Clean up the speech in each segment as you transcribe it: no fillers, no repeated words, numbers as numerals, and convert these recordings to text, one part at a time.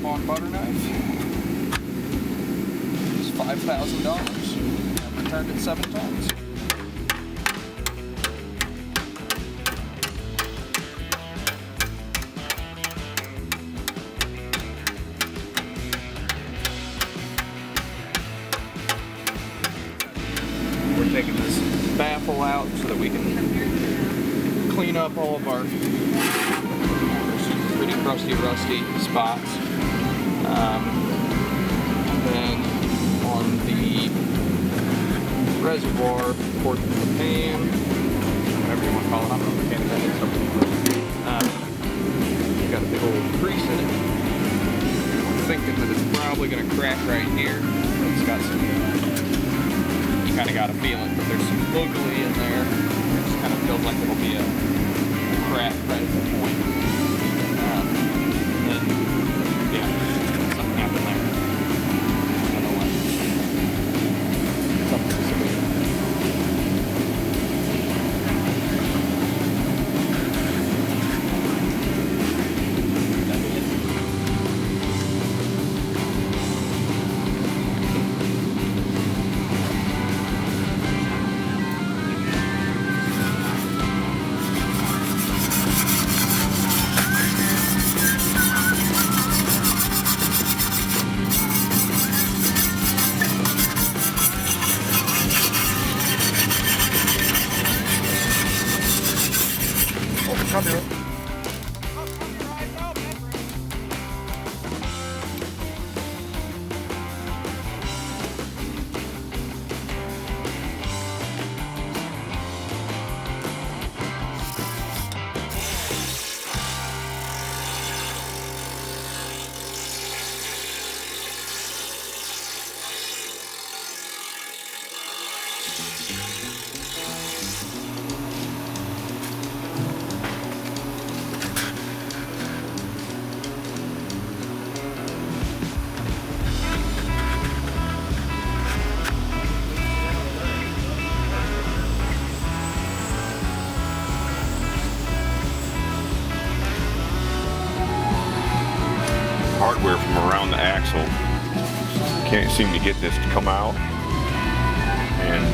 strap-on butter knife. It's $5,000. I've returned it 7 times. We're taking this baffle out so that we can clean up all of our pretty rusty spots. And then on the reservoir, portion of the pan, whatever you want to call it, I'm not a mechanic, that is something. Got a big old crease in it. I'm thinking that it's probably going to crack right here. It's got some, you kind of got to feel it, but there's some boogly in there. It just kind of feels like it'll be a crack right at the point. Yeah, something happened there. I don't know what. Something specific. I'll do it. Hardware from around the axle. Can't seem to get this to come out. And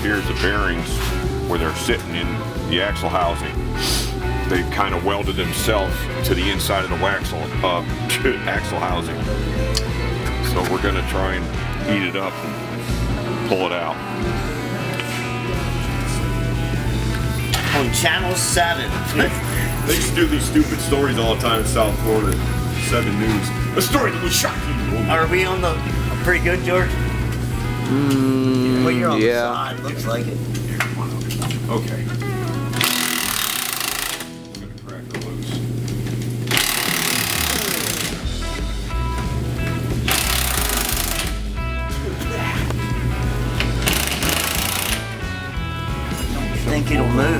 here's the bearings where they're sitting in the axle housing. They've kind of welded themselves to the inside of the axle housing. So we're going to try and heat it up and pull it out. On Channel 7. They used to do these stupid stories all the time in South Florida. 7 News. A story that would shock you. Are we on the pretty good, George? Well, you're on the side. Looks like it. Okay. I'm gonna crack her loose.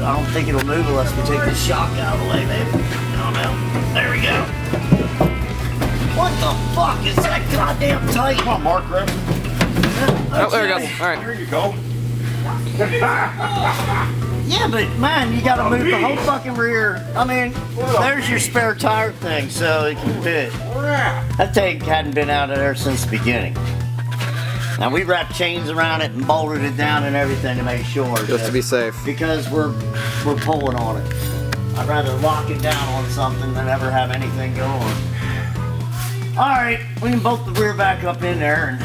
I don't think it'll move unless we take the shock out of the way, baby. Oh no. There we go. What the fuck is that goddamn tight? Come on, Mark, grab it. Oh, there we go. Alright. There you go. Yeah, but man, you gotta move the whole fucking rear. I mean, there's your spare tire thing, so it can fit. That thing hadn't been out of there since the beginning. Now we wrapped chains around it and bolted it down and everything to make sure. Just to be safe. Because we're pulling on it. I'd rather lock it down on something than ever have anything going. Alright, we can bolt the rear back up in there and